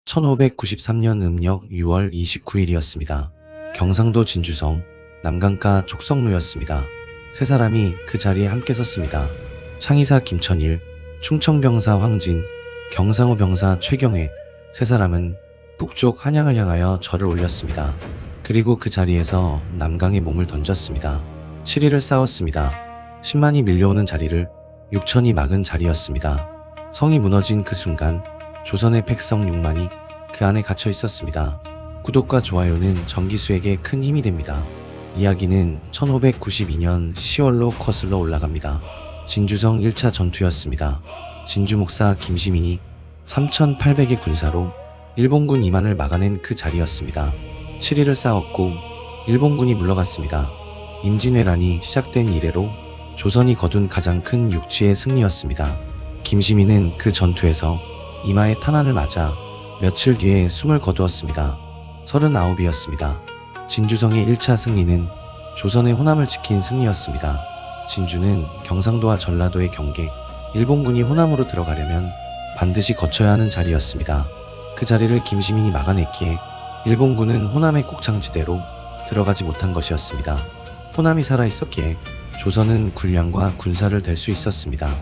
1593년 음력 6월 29일이었습니다. 경상도 진주성 남강가 족성루였습니다. 세 사람이 그 자리에 함께 섰습니다. 창의사 김천일, 충청병사 황진, 경상우 병사 최경회. 세 사람은 북쪽 한양을 향하여 절을 올렸습니다. 그리고 그 자리에서 남강에 몸을 던졌습니다. 7일을 싸웠습니다. 10만이 밀려오는 자리를 6천이 막은 자리였습니다. 성이 무너진 그 순간 조선의 백성 6만이 그 안에 갇혀 있었습니다. 구독과 좋아요는 정기수에게 큰 힘이 됩니다. 이야기는 1592년 10월로 거슬러 올라갑니다. 진주성 1차 전투였습니다. 진주 목사 김시민이 3,800의 군사로 일본군 2만을 막아낸 그 자리였습니다. 7일을 싸웠고 일본군이 물러갔습니다. 임진왜란이 시작된 이래로 조선이 거둔 가장 큰 육지의 승리였습니다. 김시민은 그 전투에서 이마에 탄환을 맞아 며칠 뒤에 숨을 거두었습니다. 39이었습니다. 진주성의 1차 승리는 조선의 호남을 지킨 승리였습니다. 진주는 경상도와 전라도의 경계, 일본군이 호남으로 들어가려면 반드시 거쳐야 하는 자리였습니다. 그 자리를 김시민이 막아냈기에 일본군은 호남의 곡창지대로 들어가지 못한 것이었습니다. 호남이 살아있었기에 조선은 군량과 군사를 댈 수 있었습니다.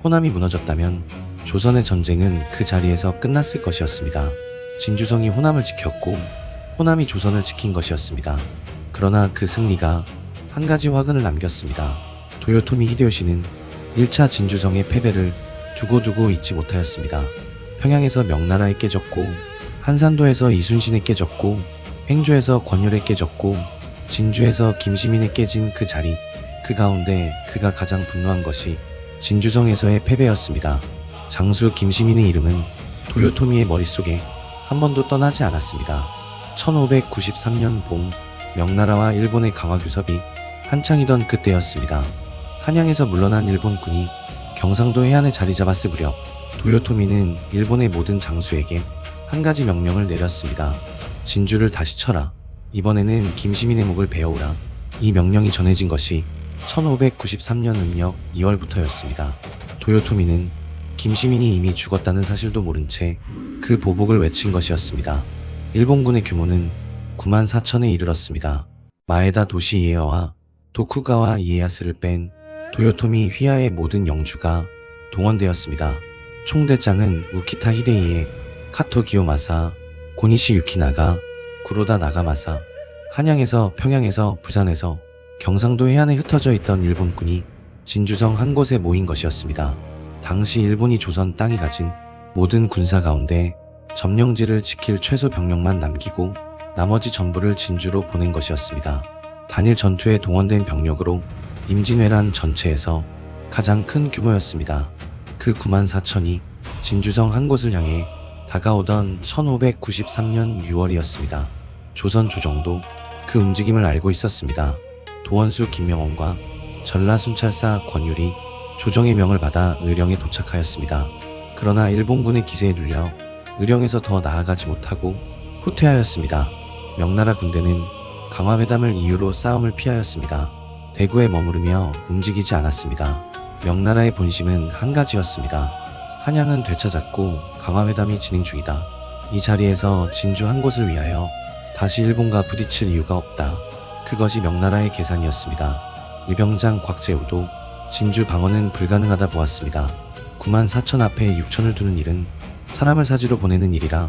호남이 무너졌다면 조선의 전쟁은 그 자리에서 끝났을 것이었습니다. 진주성이 호남을 지켰고 호남이 조선을 지킨 것이었습니다. 그러나 그 승리가 한 가지 화근을 남겼습니다. 도요토미 히데요시는 1차 진주성의 패배를 두고두고 잊지 못하였습니다. 평양에서 명나라에 깨졌고 한산도에서 이순신에 깨졌고 횡주에서 권율에 깨졌고 진주에서 김시민에 깨진 그 자리, 그 가운데 그가 가장 분노한 것이 진주성에서의 패배였습니다. 장수 김시민의 이름은 도요토미의 머릿속에 한 번도 떠나지 않았습니다. 1593년 봄, 명나라와 일본의 강화교섭이 한창이던 그때였습니다. 한양에서 물러난 일본군이 경상도 해안에 자리 잡았을 무렵 도요토미는 일본의 모든 장수에게 한 가지 명령을 내렸습니다. 진주를 다시 쳐라. 이번에는 김시민의 목을 베어오라. 이 명령이 전해진 것이 1593년 음력 2월부터였습니다. 도요토미는 김시민이 이미 죽었다는 사실도 모른 채 그 보복을 외친 것이었습니다. 일본군의 규모는 9만 4천에 이르렀습니다. 마에다 도시 이에어와 도쿠가와 이에야스를 뺀 도요토미 휘하의 모든 영주가 동원되었습니다. 총대장은 우키타 히데이에, 카토 기요마사, 고니시 유키나가, 구로다 나가마사. 한양에서, 평양에서, 부산에서, 경상도 해안에 흩어져 있던 일본군이 진주성 한 곳에 모인 것이었습니다. 당시 일본이 조선 땅이 가진 모든 군사 가운데 점령지를 지킬 최소 병력만 남기고 나머지 전부를 진주로 보낸 것이었습니다. 단일 전투에 동원된 병력으로 임진왜란 전체에서 가장 큰 규모였습니다. 그 9만 4천이 진주성 한 곳을 향해 다가오던 1593년 6월이었습니다. 조선 조정도 그 움직임을 알고 있었습니다. 도원수 김명원과 전라순찰사 권율이 조정의 명을 받아 의령에 도착하였습니다. 그러나 일본군의 기세에 눌려 의령에서 더 나아가지 못하고 후퇴하였습니다. 명나라 군대는 강화회담을 이유로 싸움을 피하였습니다. 대구에 머무르며 움직이지 않았습니다. 명나라의 본심은 한 가지였습니다. 한양은 되찾았고 강화회담이 진행 중이다. 이 자리에서 진주 한 곳을 위하여 다시 일본과 부딪힐 이유가 없다. 그것이 명나라의 계산이었습니다. 의병장 곽재우도 진주 방어는 불가능하다 보았습니다. 9만 4천 앞에 6천을 두는 일은 사람을 사지로 보내는 일이라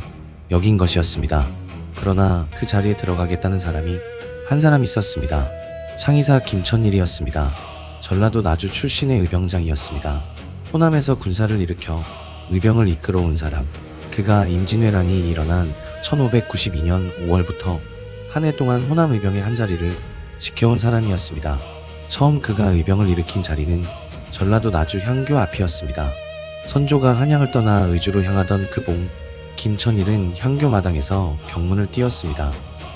여긴 것이었습니다. 그러나 그 자리에 들어가겠다는 사람이 한 사람 있었습니다. 창의사 김천일이었습니다. 전라도 나주 출신의 의병장이었습니다. 호남에서 군사를 일으켜 의병을 이끌어 온 사람. 그가 임진왜란이 일어난 1592년 5월부터 한 해 동안 호남 의병의 한 자리를 지켜온 사람이었습니다. 처음 그가 의병을 일으킨 자리는 전라도 나주 향교 앞이었습니다. 선조가 한양을 떠나 의주로 향하던 그 봄, 김천일은 향교 마당에서 경문을 띄웠습니다.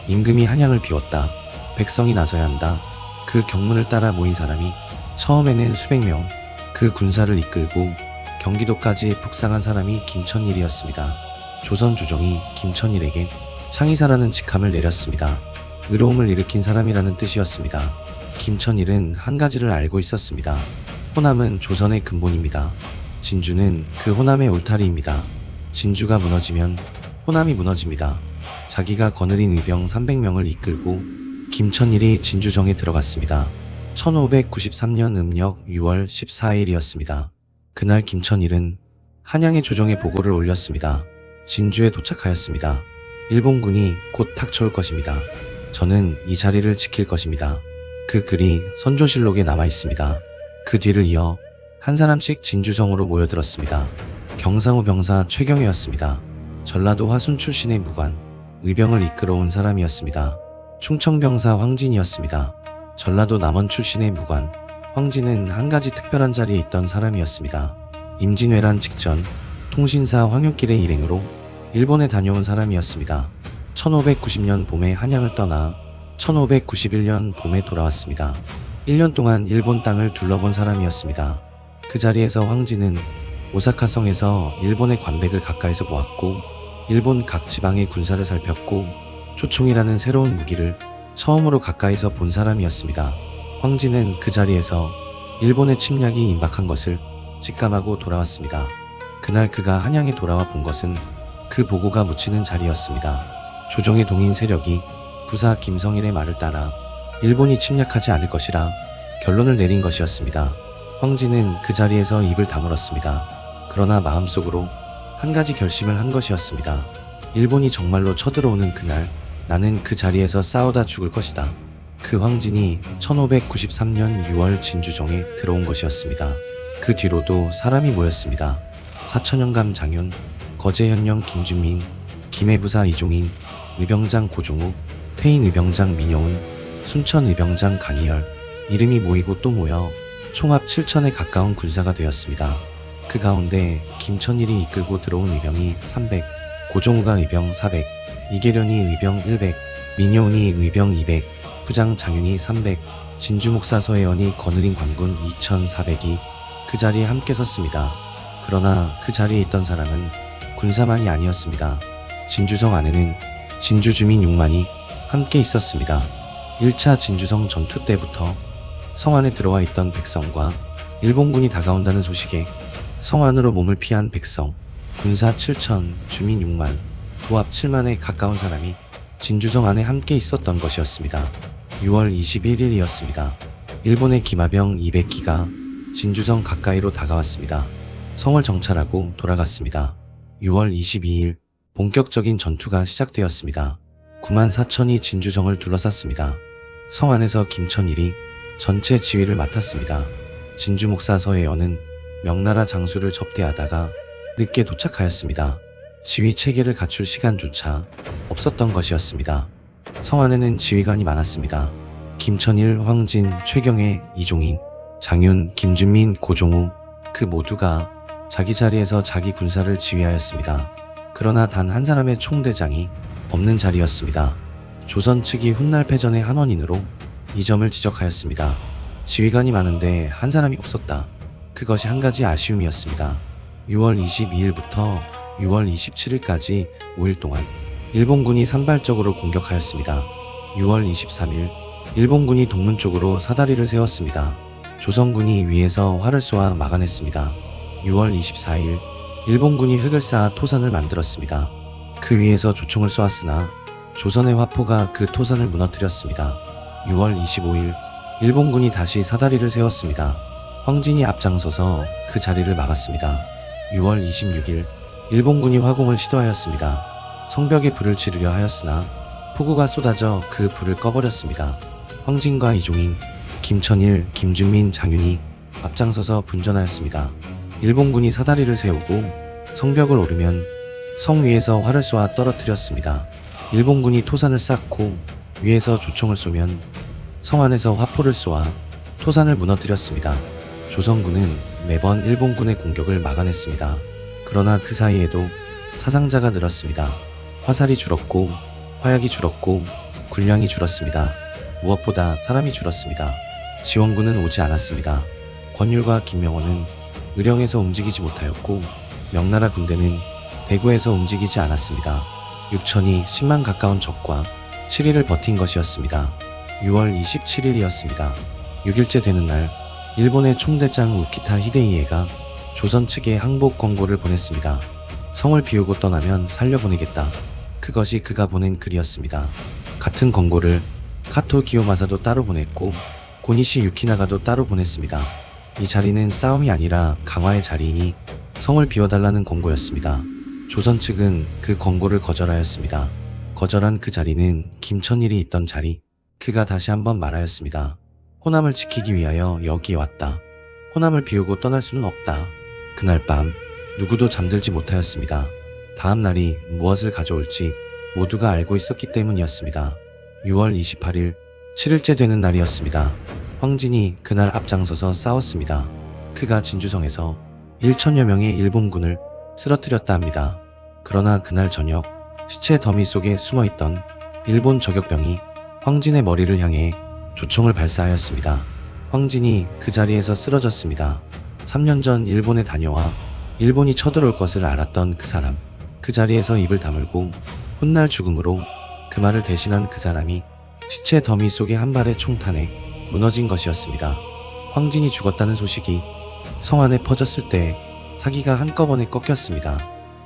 임금이 한양을 비웠다. 백성이 나서야 한다. 그 경문을 따라 모인 사람이 처음에는 수백 명, 그 군사를 이끌고 경기도까지 북상한 사람이 김천일이었습니다. 조선 조정이 김천일에게 창의사라는 직함을 내렸습니다. 의로움을 일으킨 사람이라는 뜻이었습니다. 김천일은 한 가지를 알고 있었습니다. 호남은 조선의 근본입니다. 진주는 그 호남의 울타리입니다. 진주가 무너지면 호남이 무너집니다. 자기가 거느린 의병 300명을 이끌고 김천일이 진주정에 들어갔습니다. 1593년 음력 6월 14일이었습니다. 그날 김천일은 한양의 조정에 보고를 올렸습니다. 진주에 도착하였습니다. 일본군이 곧 닥쳐올 것입니다. 저는 이 자리를 지킬 것입니다. 그 글이 선조실록에 남아 있습니다. 그 뒤를 이어 한 사람씩 진주성으로 모여들었습니다. 경상우 병사 최경혜였습니다. 전라도 화순 출신의 무관, 의병을 이끌어온 사람이었습니다. 충청병사 황진이었습니다. 전라도 남원 출신의 무관, 황진은 한 가지 특별한 자리에 있던 사람이었습니다. 임진왜란 직전 통신사 황효길의 일행으로 일본에 다녀온 사람이었습니다. 1590년 봄에 한양을 떠나 1591년 봄에 돌아왔습니다. 1년 동안 일본 땅을 둘러본 사람이었습니다. 그 자리에서 황진은 오사카성에서 일본의 관백을 가까이서 보았고 일본 각 지방의 군사를 살폈고 조총이라는 새로운 무기를 처음으로 가까이서 본 사람이었습니다. 황진은 그 자리에서 일본의 침략이 임박한 것을 직감하고 돌아왔습니다. 그날 그가 한양에 돌아와 본 것은 그 보고가 묻히는 자리였습니다. 조정의 동인 세력이 부사 김성일의 말을 따라 일본이 침략하지 않을 것이라 결론을 내린 것이었습니다. 황진은 그 자리에서 입을 다물었습니다. 그러나 마음속으로 한 가지 결심을 한 것이었습니다. 일본이 정말로 쳐들어오는 그날 나는 그 자리에서 싸우다 죽을 것이다. 그 황진이 1593년 6월 진주정에 들어온 것이었습니다. 그 뒤로도 사람이 모였습니다. 사천영감 장윤, 거제현령 김준민, 김해부사 이종인, 의병장 고종우, 태인 의병장 민여운, 순천 의병장 강희열, 이름이 모이고 또 모여 총합 7천에 가까운 군사가 되었습니다. 그 가운데 김천일이 이끌고 들어온 의병이 300, 고종우가 의병 400, 이계련이 의병 100, 민여운이 의병 200, 부장 장윤이 300, 진주목사 서혜원이 거느린 관군 2400이 그 자리에 함께 섰습니다. 그러나 그 자리에 있던 사람은 군사만이 아니었습니다. 진주성 안에는 진주 주민 6만이 함께 있었습니다. 1차 진주성 전투 때부터 성 안에 들어와 있던 백성과 일본군이 다가온다는 소식에 성 안으로 몸을 피한 백성, 군사 7천, 주민 6만, 도합 7만에 가까운 사람이 진주성 안에 함께 있었던 것이었습니다. 6월 21일이었습니다. 일본의 기마병 200기가 진주성 가까이로 다가왔습니다. 성을 정찰하고 돌아갔습니다. 6월 22일 본격적인 전투가 시작되었습니다. 9만 4천이 진주성을 둘러쌌습니다. 성 안에서 김천일이 전체 지휘를 맡았습니다. 진주목사 서혜연은 명나라 장수를 접대하다가 늦게 도착하였습니다. 지휘 체계를 갖출 시간조차 없었던 것이었습니다. 성 안에는 지휘관이 많았습니다. 김천일, 황진, 최경혜, 이종인, 장윤, 김준민, 고종우 그 모두가 자기 자리에서 자기 군사를 지휘하였습니다. 그러나 단 한 사람의 총대장이 없는 자리였습니다. 조선 측이 훗날 패전의 한 원인으로 이 점을 지적하였습니다. 지휘관이 많은데 한 사람이 없었다. 그것이 한 가지 아쉬움이었습니다. 6월 22일부터 6월 27일까지 5일 동안 일본군이 산발적으로 공격하였습니다. 6월 23일 일본군이 동문 쪽으로 사다리를 세웠습니다. 조선군이 위에서 활을 쏘아 막아냈습니다. 6월 24일 일본군이 흙을 쌓아 토산을 만들었습니다. 그 위에서 조총을 쏘았으나 조선의 화포가 그 토산을 무너뜨렸습니다. 6월 25일 일본군이 다시 사다리를 세웠습니다. 황진이 앞장서서 그 자리를 막았습니다. 6월 26일 일본군이 화공을 시도하였습니다. 성벽에 불을 지르려 하였으나 폭우가 쏟아져 그 불을 꺼버렸습니다. 황진과 이종인, 김천일, 김준민, 장윤이 앞장서서 분전하였습니다. 일본군이 사다리를 세우고 성벽을 오르면 성 위에서 활을 쏘아 떨어뜨렸습니다. 일본군이 토산을 쌓고 위에서 조총을 쏘면 성 안에서 화포를 쏘아 토산을 무너뜨렸습니다. 조선군은 매번 일본군의 공격을 막아냈습니다. 그러나 그 사이에도 사상자가 늘었습니다. 화살이 줄었고 화약이 줄었고 군량이 줄었습니다. 무엇보다 사람이 줄었습니다. 지원군은 오지 않았습니다. 권율과 김명호는 의령에서 움직이지 못하였고 명나라 군대는 대구에서 움직이지 않았습니다. 6천이 10만 가까운 적과 7일을 버틴 것이었습니다. 6월 27일이었습니다. 6일째 되는 날 일본의 총대장 우키타 히데이에가 조선 측에 항복 권고를 보냈습니다. 성을 비우고 떠나면 살려보내겠다. 그것이 그가 보낸 글이었습니다. 같은 권고를 카토 기요마사도 따로 보냈고 고니시 유키나가도 따로 보냈습니다. 이 자리는 싸움이 아니라 강화의 자리이니 성을 비워달라는 권고였습니다. 조선 측은 그 권고를 거절하였습니다. 거절한 그 자리는 김천일이 있던 자리. 그가 다시 한번 말하였습니다. 호남을 지키기 위하여 여기에 왔다. 호남을 비우고 떠날 수는 없다. 그날 밤 누구도 잠들지 못하였습니다. 다음 날이 무엇을 가져올지 모두가 알고 있었기 때문이었습니다. 6월 28일 7일째 되는 날이었습니다. 황진이 그날 앞장서서 싸웠습니다. 그가 진주성에서 1천여 명의 일본군을 쓰러뜨렸다 합니다. 그러나 그날 저녁 시체 더미 속에 숨어있던 일본 저격병이 황진의 머리를 향해 조총을 발사하였습니다. 황진이 그 자리에서 쓰러졌습니다. 3년 전 일본에 다녀와 일본이 쳐들어올 것을 알았던 그 사람, 그 자리에서 입을 다물고 훗날 죽음으로 그 말을 대신한 그 사람이 시체 더미 속의 한 발의 총탄에 무너진 것이었습니다. 황진이 죽었다는 소식이 성 안에 퍼졌을 때 사기가 한꺼번에 꺾였습니다.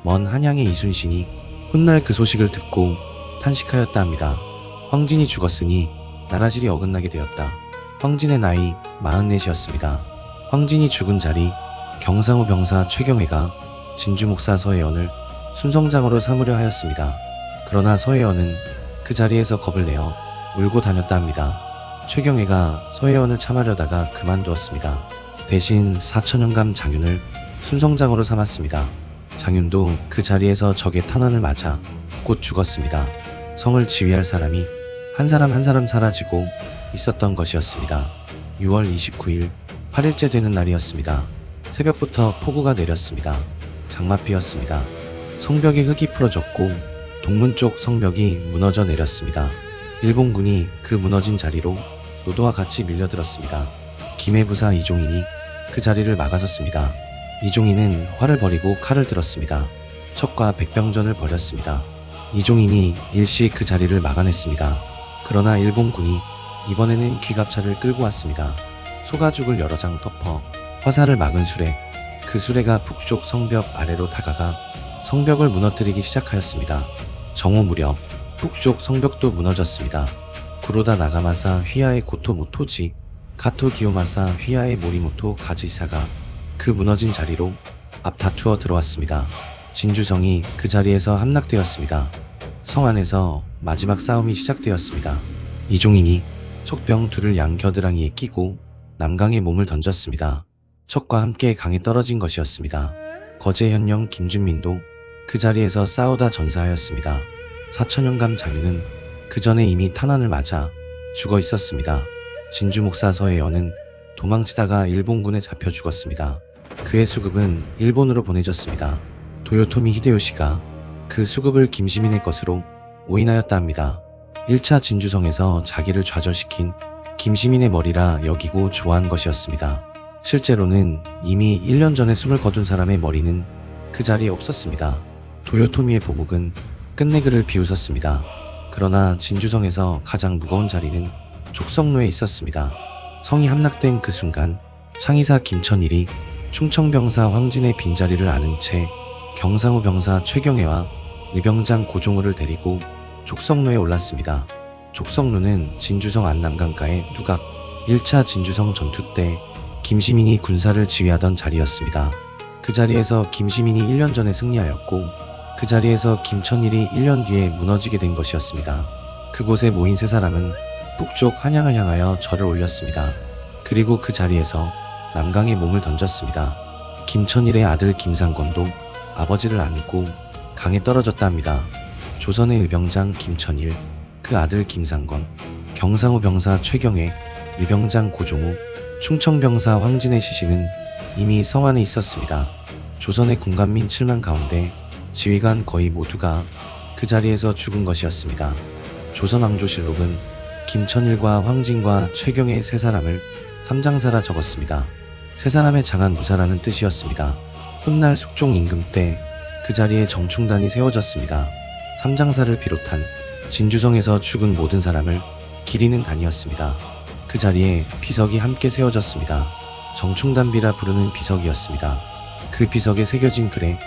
먼 한양의 이순신이 훗날 그 소식을 듣고 탄식하였다 합니다. 황진이 죽었으니 나라질이 어긋나게 되었다. 황진의 나이 44이었습니다. 황진이 죽은 자리 경상우 병사 최경회가 진주 목사 서혜원을 순성장으로 삼으려 하였습니다. 그러나 서혜원은 그 자리에서 겁을 내어 울고 다녔다 합니다. 최경회가 서혜원을 참하려다가 그만두었습니다. 대신 4천연감 장윤을 순성장으로 삼았습니다. 장윤도 그 자리에서 적의 탄환을 맞아 곧 죽었습니다. 성을 지휘할 사람이 한 사람 한 사람 사라지고 있었던 것이었습니다. 6월 29일 8일째 되는 날이었습니다. 새벽부터 폭우가 내렸습니다. 장마비였습니다. 성벽의 흙이 풀어졌고 동문 쪽 성벽이 무너져 내렸습니다. 일본군이 그 무너진 자리로 노도와 같이 밀려들었습니다. 김해부사 이종인이 그 자리를 막아섰습니다. 이종인은 활을 버리고 칼을 들었습니다. 척과 백병전을 벌였습니다. 이종인이 일시 그 자리를 막아냈습니다. 그러나 일본군이 이번에는 기갑차를 끌고 왔습니다. 소가죽을 여러 장 덮어 화살을 막은 수레, 그 수레가 북쪽 성벽 아래로 다가가 성벽을 무너뜨리기 시작하였습니다. 정오 무렵 북쪽 성벽도 무너졌습니다. 구로다 나가마사 휘하의 고토 모토지, 가토 기요마사 휘하의 모리모토 가지사가 그 무너진 자리로 앞다투어 들어왔습니다. 진주성이 그 자리에서 함락되었습니다. 성 안에서 마지막 싸움이 시작되었습니다. 이종인이 척병 둘을 양 겨드랑이에 끼고 남강에 몸을 던졌습니다. 척과 함께 강에 떨어진 것이었습니다. 거제현령 김준민도 그 자리에서 싸우다 전사하였습니다. 4천연감 장윤은 그 전에 이미 탄환을 맞아 죽어 있었습니다. 진주목사 서혜연은 도망치다가 일본군에 잡혀 죽었습니다. 그의 수급은 일본으로 보내졌습니다. 도요토미 히데요시가 그 수급을 김시민의 것으로 오인하였다 합니다. 1차 진주성에서 자기를 좌절시킨 김시민의 머리라 여기고 좋아한 것이었습니다. 실제로는 이미 1년 전에 숨을 거둔 사람의 머리는 그 자리에 없었습니다. 도요토미의 보복은 끝내 그를 비웃었습니다. 그러나 진주성에서 가장 무거운 자리는 족성로에 있었습니다. 성이 함락된 그 순간 창의사 김천일이 충청병사 황진의 빈자리를 아는 채 경상우 병사 최경혜와 의병장 고종호를 데리고 족성로에 올랐습니다. 족성로는 진주성 안남강가의 누각 1차 진주성 전투 때 김시민이 군사를 지휘하던 자리였습니다. 그 자리에서 김시민이 1년 전에 승리하였고 그 자리에서 김천일이 1년 뒤에 무너지게 된 것이었습니다. 그곳에 모인 세 사람은 북쪽 한양을 향하여 절을 올렸습니다. 그리고 그 자리에서 남강에 몸을 던졌습니다. 김천일의 아들 김상권도 아버지를 안고 강에 떨어졌다 합니다. 조선의 의병장 김천일, 그 아들 김상권, 경상우 병사 최경혜, 의병장 고종우, 충청병사 황진의 시신은 이미 성 안에 있었습니다. 조선의 군관민 7만 가운데 지휘관 거의 모두가 그 자리에서 죽은 것이었습니다. 조선왕조실록은 김천일과 황진과 최경의 세 사람을 삼장사라 적었습니다. 세 사람의 장한 무사라는 뜻이었습니다. 훗날 숙종 임금 때 그 자리에 정충단이 세워졌습니다. 삼장사를 비롯한 진주성에서 죽은 모든 사람을 기리는 단이었습니다. 그 자리에 비석이 함께 세워졌습니다. 정충단비라 부르는 비석이었습니다. 그 비석에 새겨진 글에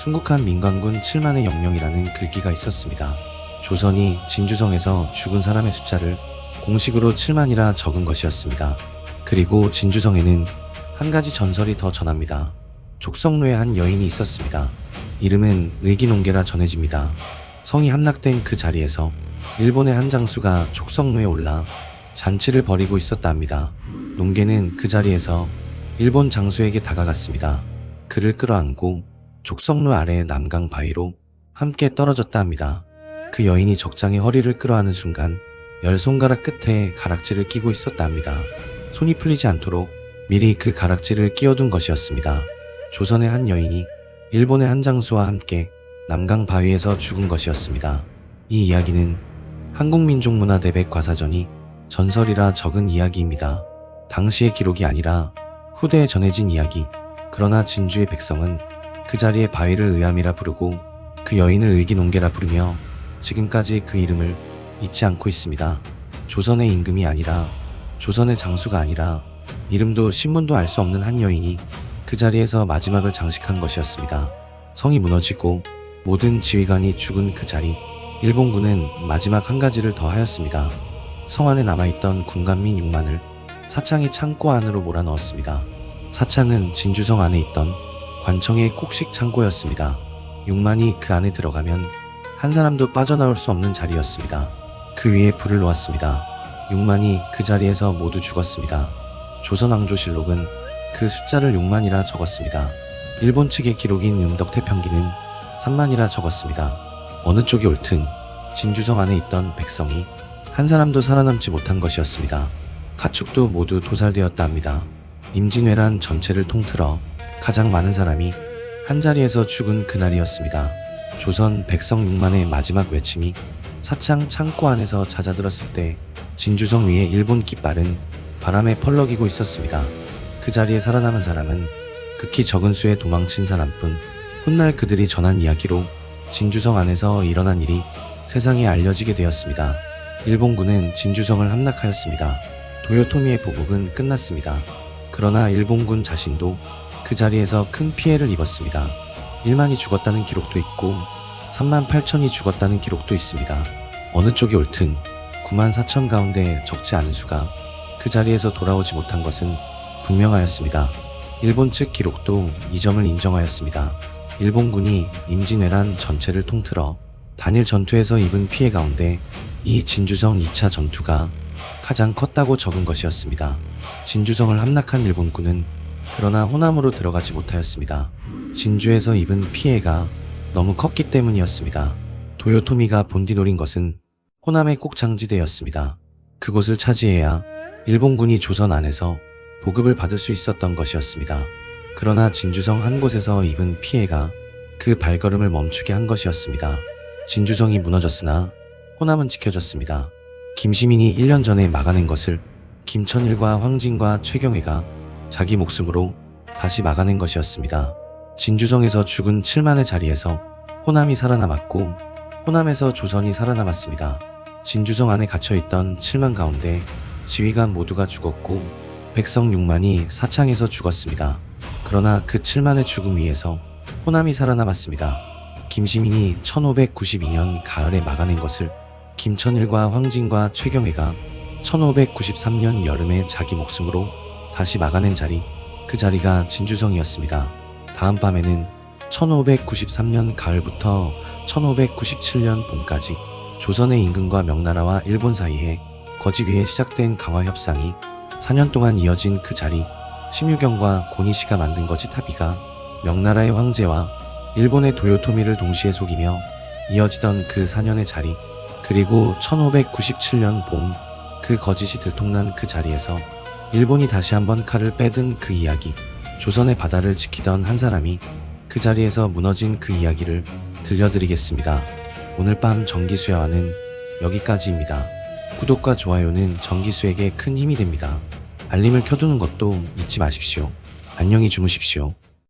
순국한 민관군 7만의 영령이라는 글귀가 있었습니다. 조선이 진주성에서 죽은 사람의 숫자를 공식으로 7만이라 적은 것이었습니다. 그리고 진주성에는 한 가지 전설이 더 전합니다. 족성루에 한 여인이 있었습니다. 이름은 의기농계라 전해집니다. 성이 함락된 그 자리에서 일본의 한 장수가 족성루에 올라 잔치를 벌이고 있었다 합니다. 농계는 그 자리에서 일본 장수에게 다가갔습니다. 그를 끌어안고 족성루 아래의 남강 바위로 함께 떨어졌다 합니다. 그 여인이 적장의 허리를 끌어안은 순간 10손가락 끝에 가락지를 끼고 있었다 합니다. 손이 풀리지 않도록 미리 그 가락지를 끼워둔 것이었습니다. 조선의 한 여인이 일본의 한 장수와 함께 남강 바위에서 죽은 것이었습니다. 이 이야기는 한국민족문화대 백과사전이 전설이라 적은 이야기입니다. 당시의 기록이 아니라 후대에 전해진 이야기. 그러나 진주의 백성은 그 자리에 바위를 의암이라 부르고 그 여인을 의기농계라 부르며 지금까지 그 이름을 잊지 않고 있습니다. 조선의 임금이 아니라, 조선의 장수가 아니라, 이름도 신문도 알 수 없는 한 여인이 그 자리에서 마지막을 장식한 것이었습니다. 성이 무너지고 모든 지휘관이 죽은 그 자리, 일본군은 마지막 한 가지를 더 하였습니다. 성 안에 남아있던 군관민 6만을 사창의 창고 안으로 몰아넣었습니다. 사창은 진주성 안에 있던 관청의 곡식 창고였습니다. 6만이 그 안에 들어가면 한 사람도 빠져나올 수 없는 자리였습니다. 그 위에 불을 놓았습니다. 6만이 그 자리에서 모두 죽었습니다. 조선왕조실록은 그 숫자를 6만이라 적었습니다. 일본 측의 기록인 음덕태평기는 3만이라 적었습니다. 어느 쪽이 옳든 진주성 안에 있던 백성이 한 사람도 살아남지 못한 것이었습니다. 가축도 모두 도살되었다 합니다. 임진왜란 전체를 통틀어 가장 많은 사람이 한자리에서 죽은 그날이었습니다. 조선 백성 6만의 마지막 외침이 사창 창고 안에서 잦아들었을 때 진주성 위에 일본 깃발은 바람에 펄럭이고 있었습니다. 그 자리에 살아남은 사람은 극히 적은 수의 도망친 사람뿐. 훗날 그들이 전한 이야기로 진주성 안에서 일어난 일이 세상에 알려지게 되었습니다. 일본군은 진주성을 함락하였습니다. 도요토미의 보복은 끝났습니다. 그러나 일본군 자신도 그 자리에서 큰 피해를 입었습니다. 1만이 죽었다는 기록도 있고 3만 8천이 죽었다는 기록도 있습니다. 어느 쪽이 옳든 9만 4천 가운데 적지 않은 수가 그 자리에서 돌아오지 못한 것은 분명하였습니다. 일본 측 기록도 이 점을 인정하였습니다. 일본군이 임진왜란 전체를 통틀어 단일 전투에서 입은 피해 가운데 이 진주성 2차 전투가 가장 컸다고 적은 것이었습니다. 진주성을 함락한 일본군은 그러나 호남으로 들어가지 못하였습니다. 진주에서 입은 피해가 너무 컸기 때문이었습니다. 도요토미가 본디 노린 것은 호남의 꼭장지대였습니다. 그곳을 차지해야 일본군이 조선 안에서 보급을 받을 수 있었던 것이었습니다. 그러나 진주성 한 곳에서 입은 피해가 그 발걸음을 멈추게 한 것이었습니다. 진주성이 무너졌으나 호남은 지켜졌습니다. 김시민이 1년 전에 막아낸 것을 김천일과 황진과 최경회가 자기 목숨으로 다시 막아낸 것이었습니다. 진주성에서 죽은 7만의 자리에서 호남이 살아남았고 호남에서 조선이 살아남았습니다. 진주성 안에 갇혀있던 7만 가운데 지휘관 모두가 죽었고 백성 6만이 사창에서 죽었습니다. 그러나 그 7만의 죽음 위에서 호남이 살아남았습니다. 김시민이 1592년 가을에 막아낸 것을 김천일과 황진과 최경회가 1593년 여름에 자기 목숨으로 다시 막아낸 자리, 그 자리가 진주성이었습니다. 다음 밤에는 1593년 가을부터 1597년 봄까지 조선의 임금과 명나라와 일본 사이에 거직 위에 시작된 강화 협상이 4년 동안 이어진 그 자리, 심유경과 고니시가 만든 거짓 합의가 명나라의 황제와 일본의 도요토미를 동시에 속이며 이어지던 그 4년의 자리, 그리고 1597년 봄 그 거짓이 들통난 그 자리에서 일본이 다시 한번 칼을 빼든 그 이야기, 조선의 바다를 지키던 한 사람이 그 자리에서 무너진 그 이야기를 들려드리겠습니다. 오늘 밤 정기수야와는 여기까지입니다. 구독과 좋아요는 정기수에게 큰 힘이 됩니다. 알림을 켜두는 것도 잊지 마십시오. 안녕히 주무십시오.